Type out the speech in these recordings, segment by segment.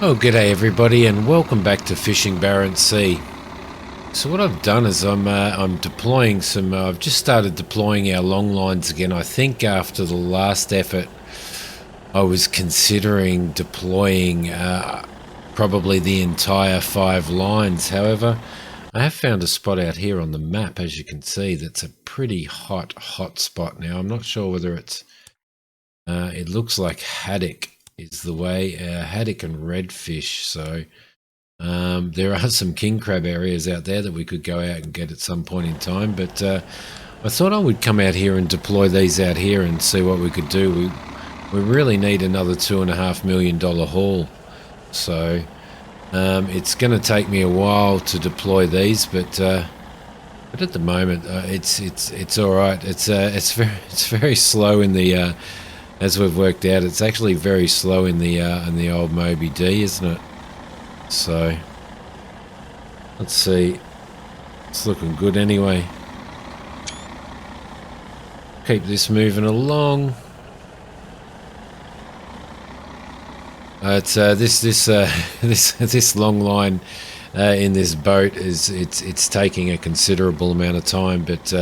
Oh, g'day everybody, and welcome back to Fishing Barents Sea. So what I've done is I'm deploying some. I've just started deploying our long lines again. I think after the last effort, I was considering deploying probably the entire 5 lines. However, I have found a spot out here on the map, as you can see, that's a pretty hot spot. Now I'm not sure whether it's. It looks like haddock is the way, haddock and redfish. So there are some king crab areas out there that we could go out and get at some point in time, but I thought I would come out here and deploy these out here and see what we could do. We really need another $2.5 million haul, so it's going to take me a while to deploy these, but at the moment it's all right. It's very slow in the as we've worked out. It's actually very slow in the old Moby D, isn't it? So let's see. It's looking good anyway. Keep this moving along. It's this long line in this boat it's taking a considerable amount of time, but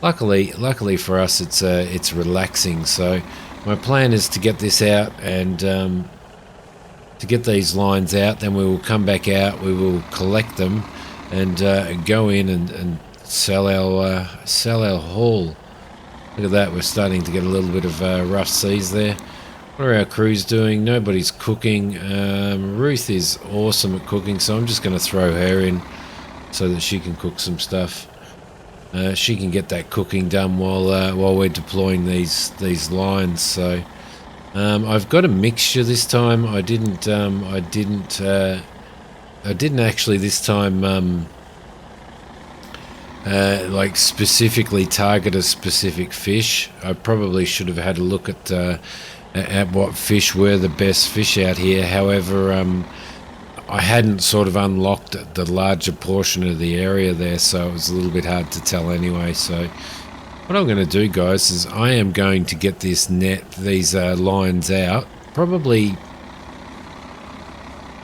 luckily for us it's relaxing. So my plan is to get this out and to get these lines out, then we will come back out, we will collect them and go in and sell our haul. Look at that, we're starting to get a little bit of rough seas there. What are our crews doing? Nobody's cooking. Ruth is awesome at cooking, so I'm just going to throw her in so that she can cook some stuff. She can get that cooking done while we're deploying these lines. So I've got a mixture this time. I didn't actually this time like specifically target a specific fish. I probably should have had a look at what fish were the best fish out here. However, I hadn't sort of unlocked the larger portion of the area there, so it was a little bit hard to tell anyway. So what I'm going to do, guys, is I am going to get these lines out. Probably,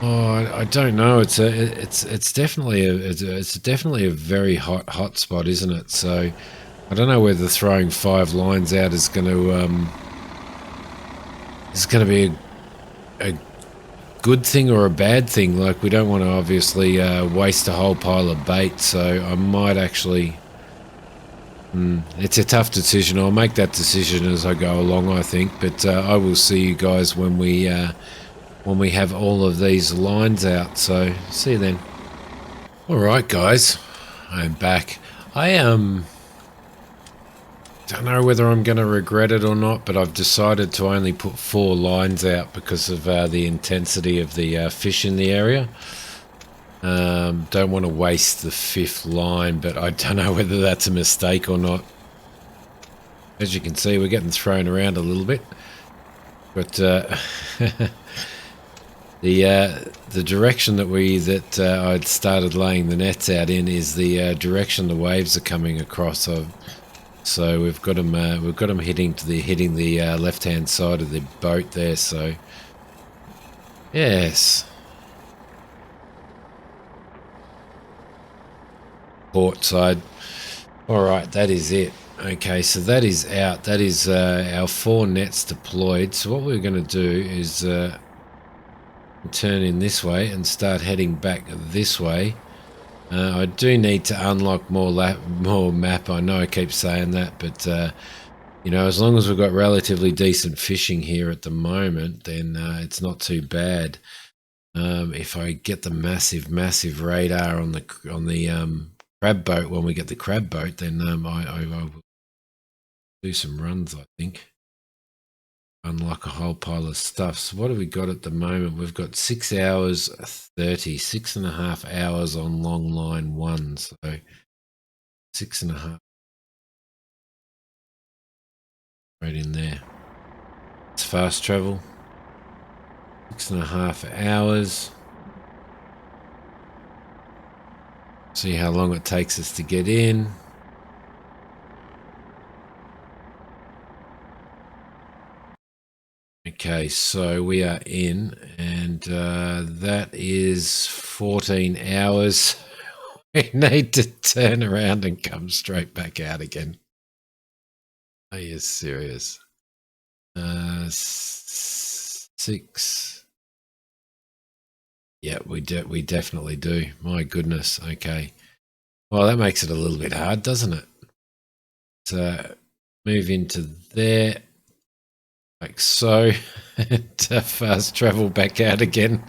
I don't know. It's definitely a very hot spot, isn't it? So I don't know whether throwing 5 lines out is going to be a good thing or a bad thing. Like, we don't want to obviously waste a whole pile of bait, so I might actually it's a tough decision. I'll make that decision as I go along, I think, but I will see you guys when we have all of these lines out. So see you then. All right, guys, I'm back. I don't know whether I'm going to regret it or not, but I've decided to only put 4 lines out because of the intensity of the fish in the area. Don't want to waste the 5th line, but I don't know whether that's a mistake or not. As you can see, we're getting thrown around a little bit, but the direction that I'd started laying the nets out in is the direction the waves are coming across of. So we've got them hitting the left-hand side of the boat there. So yes, port side. All right, that is it. Okay, so that is out. That is our 4 nets deployed. So what we're going to do is turn in this way and start heading back this way. I do need to unlock more map. I know I keep saying that, but you know, as long as we've got relatively decent fishing here at the moment, then it's not too bad. If I get the massive radar on the crab boat, when we get the crab boat, then I will do some runs, I think. Unlock a whole pile of stuff. So what have we got at the moment? We've got 6 hours 30, 6.5 hours on Longline 1. So 6.5 right in there. It's fast travel. 6.5 hours. See how long it takes us to get in. Okay, so we are in, and And that is 14 hours. We need to turn around and come straight back out again. Are you serious? 6. Yeah, we definitely do. My goodness. Okay. Well, that makes it a little bit hard, doesn't it? So move into there, like so, to fast travel back out again.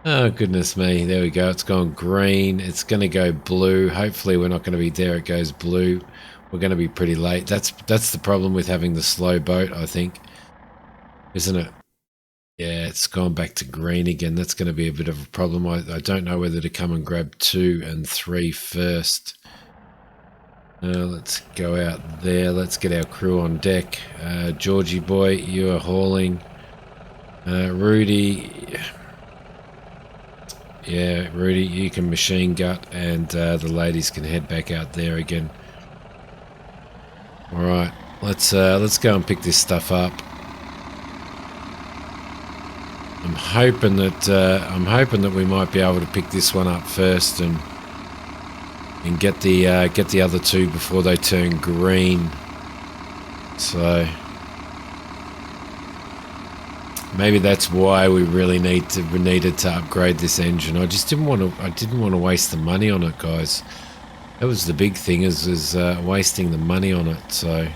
Oh, goodness me. There we go. It's gone green. It's going to go blue. Hopefully we're not going to be there. It goes blue. We're going to be pretty late. That's the problem with having the slow boat, I think. Isn't it? Yeah, it's gone back to green again. That's going to be a bit of a problem. I don't know whether to come and grab 2 and 3 first. Let's go out there. Let's get our crew on deck. Georgie boy, you are hauling. Rudy... Yeah, Rudy, you can machine gut, and the ladies can head back out there again. All right, let's go and pick this stuff up. I'm hoping that we might be able to pick this one up first and get the other 2 before they turn green. So maybe that's why we really needed to upgrade this engine. I just didn't want to waste the money on it, guys. That was the big thing, is wasting the money on it. So,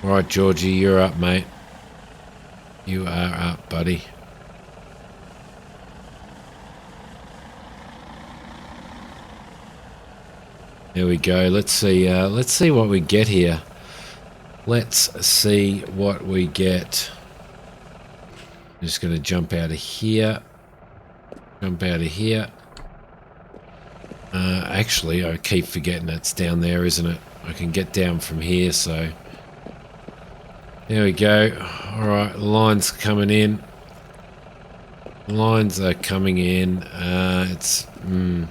all right, Georgie, you're up, mate. You are up, buddy. There we go. Let's see what we get here. Let's see what we get. I'm just going to jump out of here. Actually, I keep forgetting it's down there, isn't it? I can get down from here, so... There we go. Alright, lines coming in. Lines are coming in. Yeah, I'm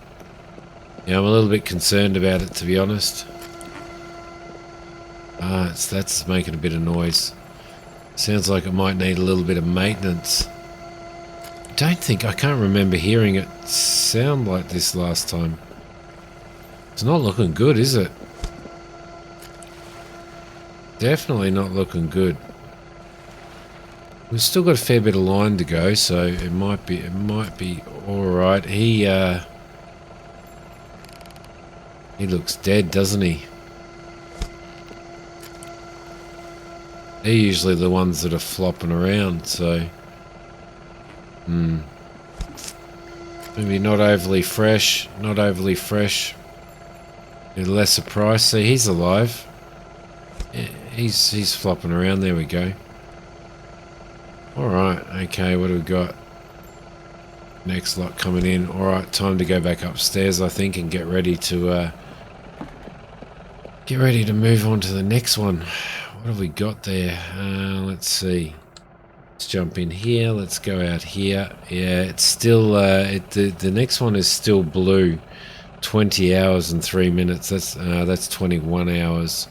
a little bit concerned about it, to be honest. That's making a bit of noise. Sounds like it might need a little bit of maintenance. I can't remember hearing it sound like this last time. It's not looking good, is it? Definitely not looking good. We've still got a fair bit of line to go, so it might be all right. He looks dead, doesn't he? They're usually the ones that are flopping around, so... Maybe not overly fresh. A lesser price. See, he's alive. Yeah, he's flopping around. There we go. Alright, okay, what do we got? Next lot coming in. Alright, time to go back upstairs, I think, and get ready to move on to the next one. What have we got there? Let's see. Let's jump in here. Let's go out here. Yeah, it's still the next one is still blue. 20 hours and 3 minutes. That's 21 hours.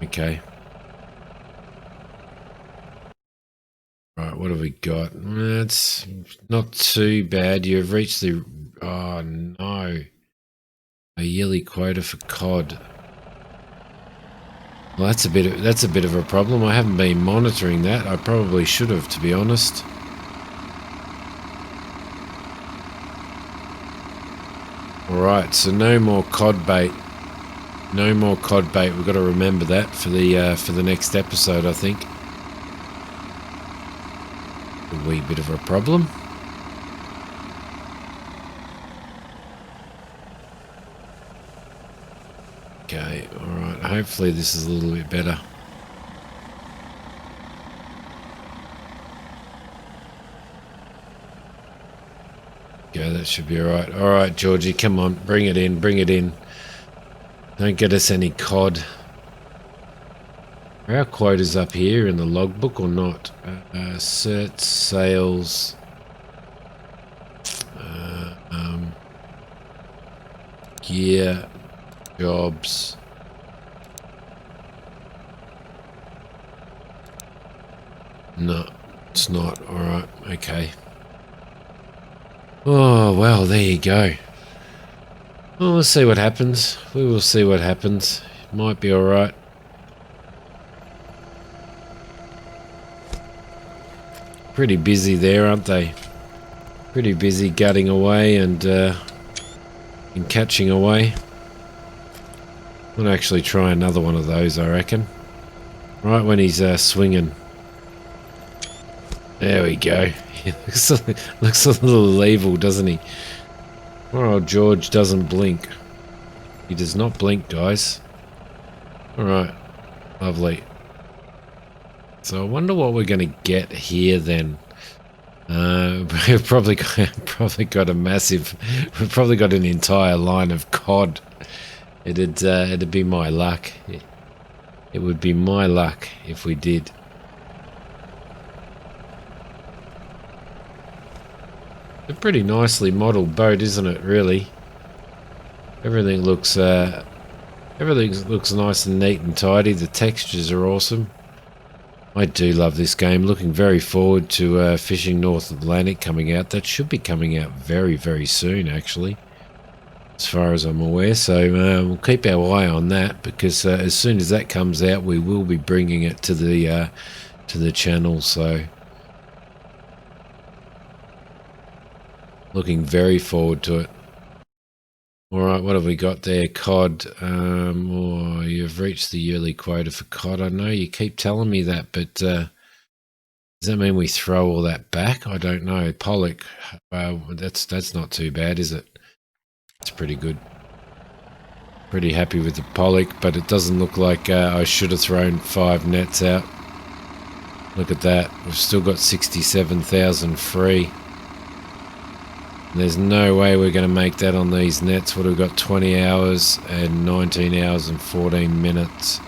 Okay. Right, what have we got? It's not too bad. You've reached the... Oh, no. A yearly quota for cod. Well, that's a bit of a problem. I haven't been monitoring that. I probably should have, to be honest. Alright, so no more cod bait. No more cod bait. We've got to remember that for the next episode, I think. A wee bit of a problem. Okay, alright. Hopefully this is a little bit better. Okay, that should be alright. Alright, Georgie, come on. Bring it in, bring it in. Don't get us any cod. Are our quotas up here in the logbook or not? Certs, sales... gear... jobs. No. It's not. Alright, okay. Oh, well, there you go. Well, we'll see what happens. We will see what happens. Might be alright. Pretty busy there, aren't they? Pretty busy gutting away and catching away. I'll actually try another one of those, I reckon. Right when he's swinging. There we go. He looks a little evil, doesn't he? Poor old George doesn't blink. He does not blink, guys. Alright. Lovely. So I wonder what we're going to get here then. We've probably got a massive... We've probably got an entire line of cod. It'd be my luck. It would be my luck if we did. A pretty nicely modelled boat, isn't it, really? Everything looks nice and neat and tidy. The textures are awesome. I do love this game. Looking very forward to Fishing North Atlantic coming out. That should be coming out very, very soon, actually, as far as I'm aware. So we'll keep our eye on that, because as soon as that comes out, we will be bringing it to the channel. So looking very forward to it. Alright, what have we got there? Cod. Oh, you've reached the yearly quota for cod. I know you keep telling me that, but does that mean we throw all that back? I don't know. Pollock. That's not too bad, is it? It's pretty good. Pretty happy with the pollock, but it doesn't look like I should have thrown 5 nets out. Look at that. We've still got 67,000 free. There's no way we're going to make that on these nets. What have we got? 20 hours and 19 hours and 14 minutes.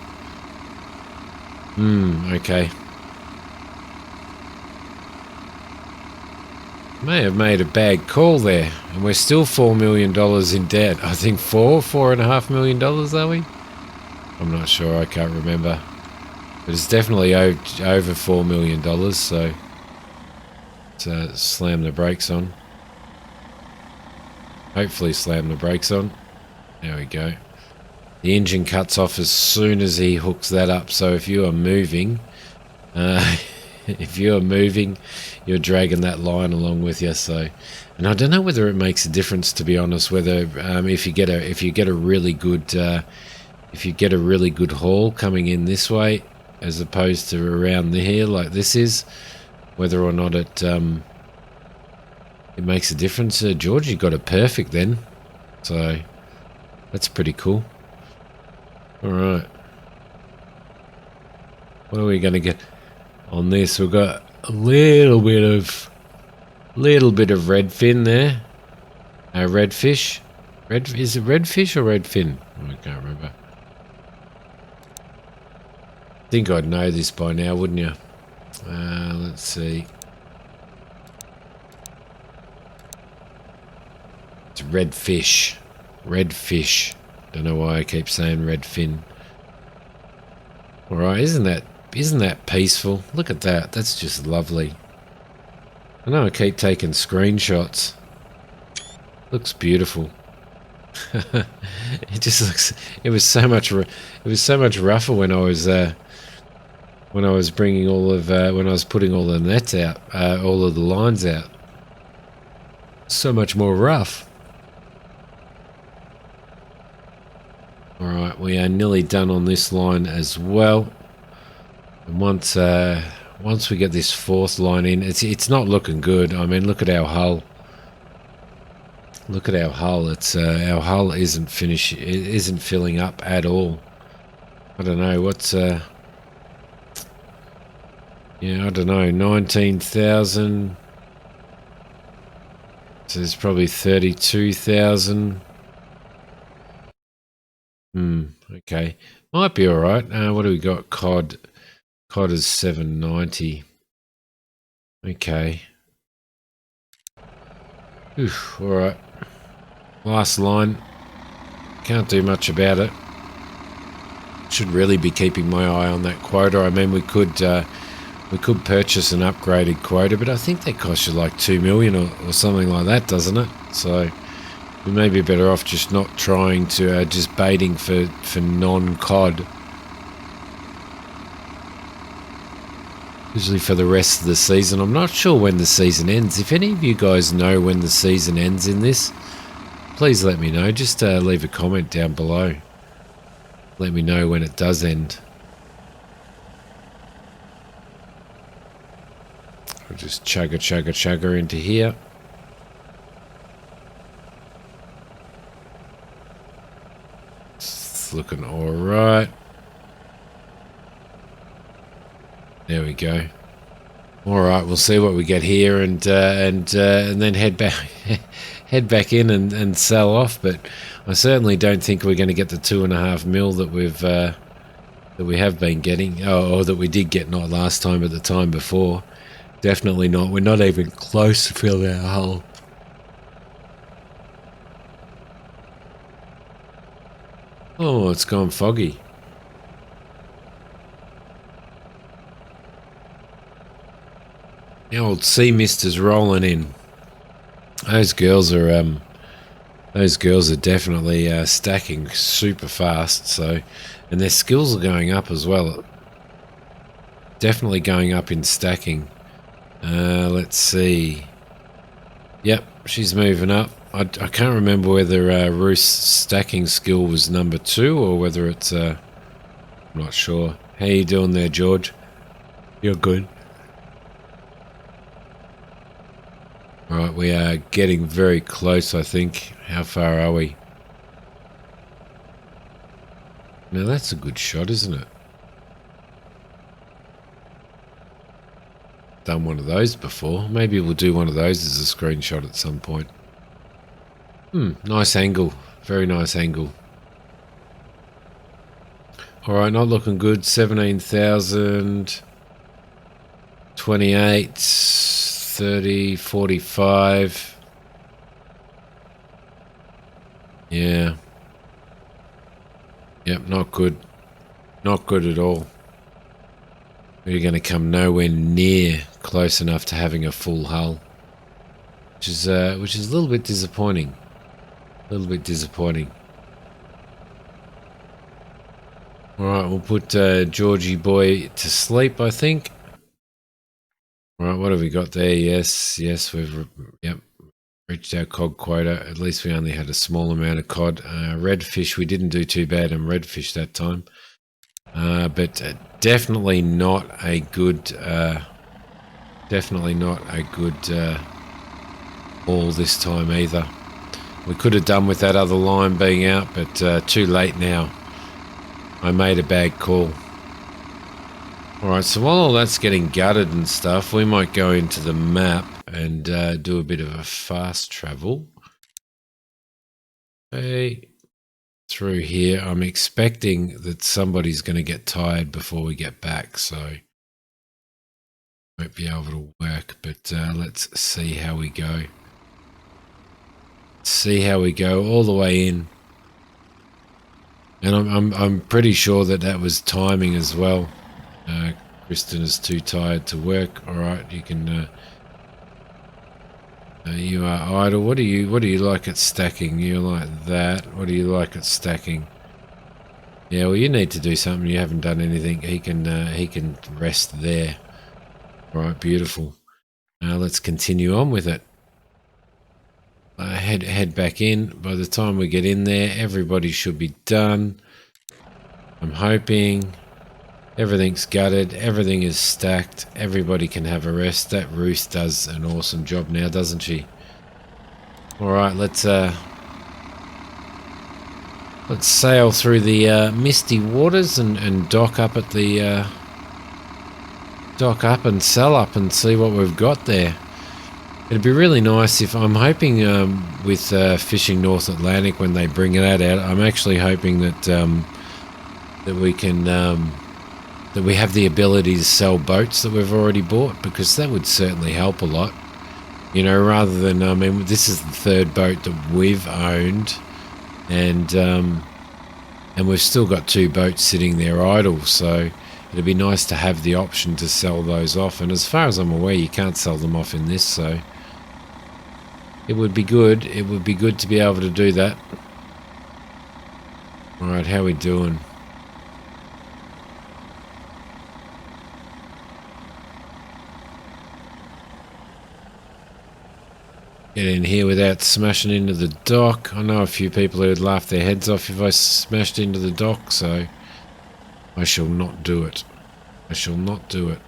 Okay. May have made a bad call there, and we're still $4 million in debt. I think $4.5 million, are we? I'm not sure, I can't remember. But it's definitely over $4 million, so let's slam the brakes on. Hopefully slam the brakes on. There we go. The engine cuts off as soon as he hooks that up, so if you are moving, you're dragging that line along with you. So, and I don't know whether it makes a difference, to be honest, whether if you get a really good haul coming in this way as opposed to around here like this is, whether or not it makes a difference. George, you got it perfect then, so that's pretty cool. Alright, what are we going to get on this? We've got a little bit of redfin there. Redfish. Is it redfish or redfin? I can't remember. I think I'd know this by now, wouldn't you? Let's see. It's redfish. Redfish. Don't know why I keep saying redfin. Alright, isn't that peaceful? Look at that. That's just lovely. I know I keep taking screenshots. Looks beautiful. It just looks. It was so much rougher when I was bringing when I was putting all the nets out, all of the lines out. So much more rough. Alright, we are nearly done on this line as well. And once we get this 4th line in, it's not looking good. I mean, look at our hull. Look at our hull. It's our hull isn't filling up at all. I don't know what's I don't know, 19,000. So there's probably 32,000. Okay. Might be alright. What do we got? Cod. Cod is 790. Okay. Alright. Last line. Can't do much about it. Should really be keeping my eye on that quota. I mean, we could We could purchase an upgraded quota, but I think they cost you like 2 million or something like that, doesn't it? So we may be better off just not trying to, just baiting for non-cod. Usually for the rest of the season. I'm not sure when the season ends. If any of you guys know when the season ends in this, please let me know. Just leave a comment down below. Let me know when it does end. I'll just chugga into here. It's looking all right. There we go. All right, we'll see what we get here, and then head back in and sell off. But I certainly don't think we're going to get the 2.5 mil that we have been getting, or that we did get, not last time, but the time before. Definitely not. We're not even close to filling our hull. Oh, it's gone foggy. The old sea mist is rolling in. Those girls are definitely stacking super fast. So, and their skills are going up as well. Definitely going up in stacking. Let's see. Yep, she's moving up. I can't remember whether Ruth's stacking skill was number 2 or whether it's I'm not sure. How you doing there, George? You're good. Right, we are getting very close, I think. How far are we? Now that's a good shot, isn't it? Done one of those before. Maybe we'll do one of those as a screenshot at some point. Nice angle. Very nice angle. Alright, not looking good. 17,000. 28. 30. 45. Yeah. Yep, not good. Not good at all. We're going to come nowhere near close enough to having a full hull, which is a little bit disappointing. A little bit disappointing. All right, we'll put Georgie boy to sleep, I think. All right, what have we got there? Yes, we've reached our cod quota. At least we only had a small amount of cod. Redfish, we didn't do too bad on redfish that time. But definitely not a good haul this time either. We could have done with that other line being out, but too late now. I made a bad call. Alright, so while all that's getting gutted and stuff, we might go into the map and do a bit of a fast travel. Okay. Through here. I'm expecting that somebody's going to get tired before we get back, so won't be able to work, but let's see how we go. See how we go all the way in. And I'm pretty sure that was timing as well. Kristen is too tired to work. All right, you can you are idle. What do you like at stacking? You like that. What do you like at stacking? Yeah, well, you need to do something. You haven't done anything. He can rest there. All right, beautiful. Let's continue on with it. Head back in. By the time we get in there, everybody should be done. I'm hoping. Everything's gutted. Everything is stacked. Everybody can have a rest. That Ruth does an awesome job now, doesn't she? All right, let's sail through the misty waters and dock up at the dock up and sell up and see what we've got there. It'd be really nice if I'm hoping with Fishing North Atlantic when they bring that out. I'm actually hoping that that we can that we have the ability to sell boats that we've already bought, because that would certainly help a lot. You know, rather than I mean, this is the third boat that we've owned, and we've still got 2 boats sitting there idle. So it'd be nice to have the option to sell those off. And as far as I'm aware, you can't sell them off in this, so it would be good. It would be good to be able to do that. All right, how we doing? Get in here without smashing into the dock. I know a few people who would laugh their heads off if I smashed into the dock, so I shall not do it. I shall not do it.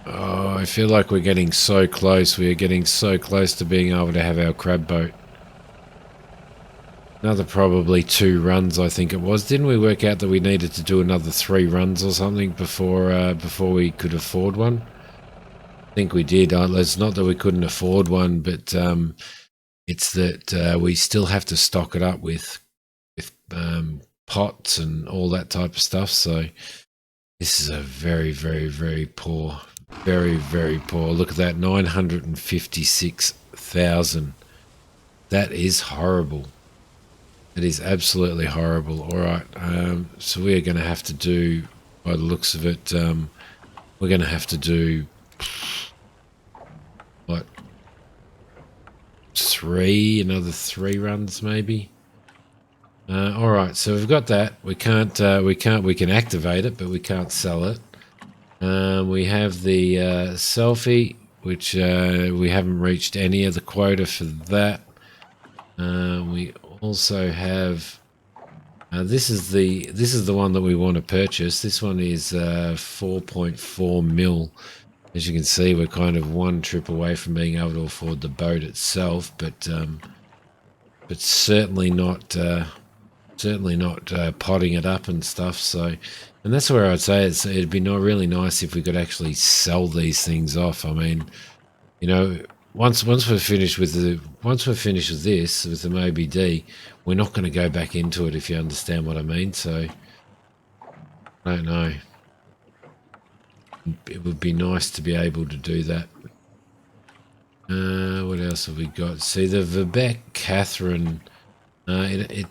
Oh, I feel like we're getting so close. We are getting so close to being able to have our crab boat. Another probably 2 runs, I think it was. Didn't we work out that we needed to do another 3 runs or something before we could afford one? I think we did. It's not that we couldn't afford one, but it's that we still have to stock it up with pots and all that type of stuff. So this is a very, very, very poor, very, very poor. Look at that, 956,000. That is horrible. It is absolutely horrible. All right, so we are going to have to do, by the looks of it, we're going to have to do, what, another 3 runs maybe. All right, so we've got that. We can activate it, but we can't sell it. We have the selfie, which we haven't reached any of the quota for that. We also have this is the one that we want to purchase. This one is 4.4 mil. As you can see, we're kind of 1 trip away from being able to afford the boat itself, but certainly not potting it up and stuff. So, and that's where I'd say it'd be really nice if we could actually sell these things off. I mean, you know, once we're finished with this with the Moby D, we're not going to go back into it, if you understand what I mean. So I don't know. It would be nice to be able to do that. What else have we got? See, the Verbeck Catherine. See,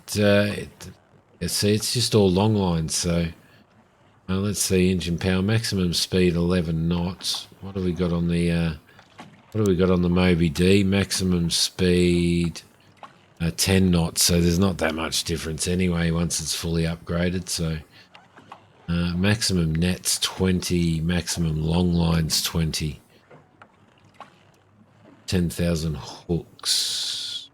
it's just all long lines. So let's see, engine power, maximum speed 11 knots. What have we got on the Moby D? Maximum speed 10 knots. So there's not that much difference anyway once it's fully upgraded. So maximum nets 20, maximum long lines 20. 10,000 hooks.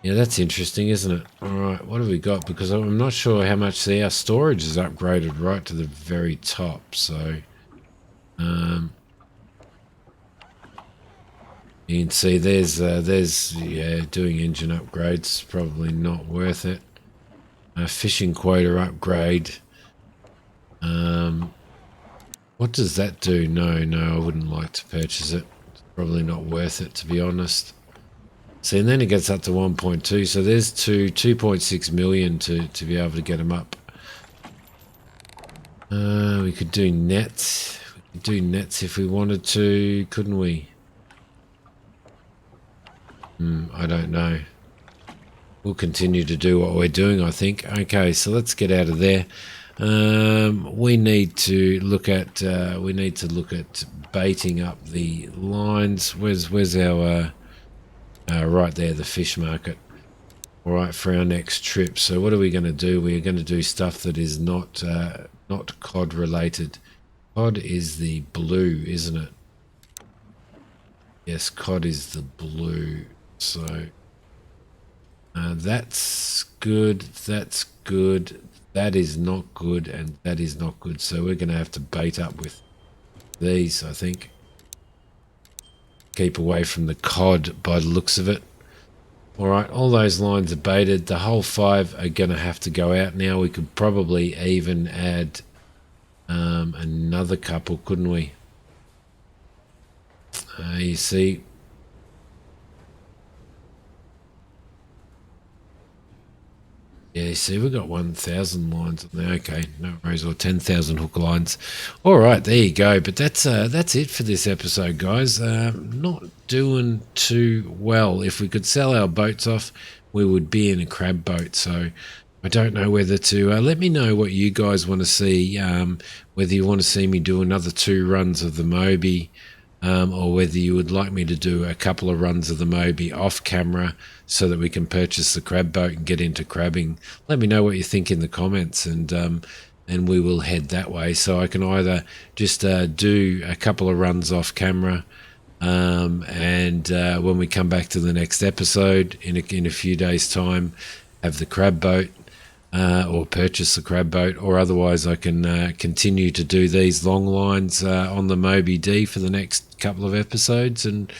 Yeah, that's interesting, isn't it? All right, what have we got? Because I'm not sure how much. See, our storage is upgraded right to the very top. So you can see there's doing engine upgrades probably not worth it. Fishing quota upgrade. What does that do? No, I wouldn't like to purchase it. It's probably not worth it, to be honest. See, and then it gets up to 1.2. So there's 2.6 million to be able to get them up. We could do nets. We could do nets if we wanted to, couldn't we? I don't know. We'll continue to do what we're doing, I think. Okay, so let's get out of there. We need to look at baiting up the lines. Where's our right there, the fish market. All right, for our next trip. So what are we going to do? We are going to do stuff that is not cod related. Cod is the blue, isn't it? Yes, cod is the blue. So that's good. That's good. That is not good, and that is not good. So we're going to have to bait up with these, I think. Keep away from the cod by the looks of it. All right, all those lines are baited. The whole 5 are going to have to go out now. We could probably even add another couple, couldn't we? You see. Yeah, you see, we've got 1,000 lines on there. Okay, no worries, or 10,000 hook lines. All right, there you go. But that's it for this episode, guys. Not doing too well. If we could sell our boats off, we would be in a crab boat. So I don't know whether to let me know what you guys want to see, whether you want to see me do another 2 runs of the Moby, or whether you would like me to do a couple of runs of the Moby off camera so that we can purchase the crab boat and get into crabbing. Let me know what you think in the comments, and we will head that way. So I can either just do a couple of runs off camera, and when we come back to the next episode in a few days' time, have the crab boat, or purchase the crab boat, or otherwise I can continue to do these long lines on the Moby D for the next couple of episodes and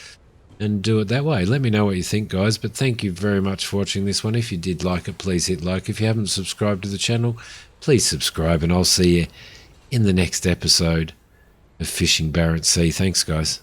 do it that way. Let me know what you think, guys, but thank you very much for watching this one. If you did like it, please hit like. If you haven't subscribed to the channel, please subscribe, and I'll see you in the next episode of Fishing Barents Sea. Thanks, guys.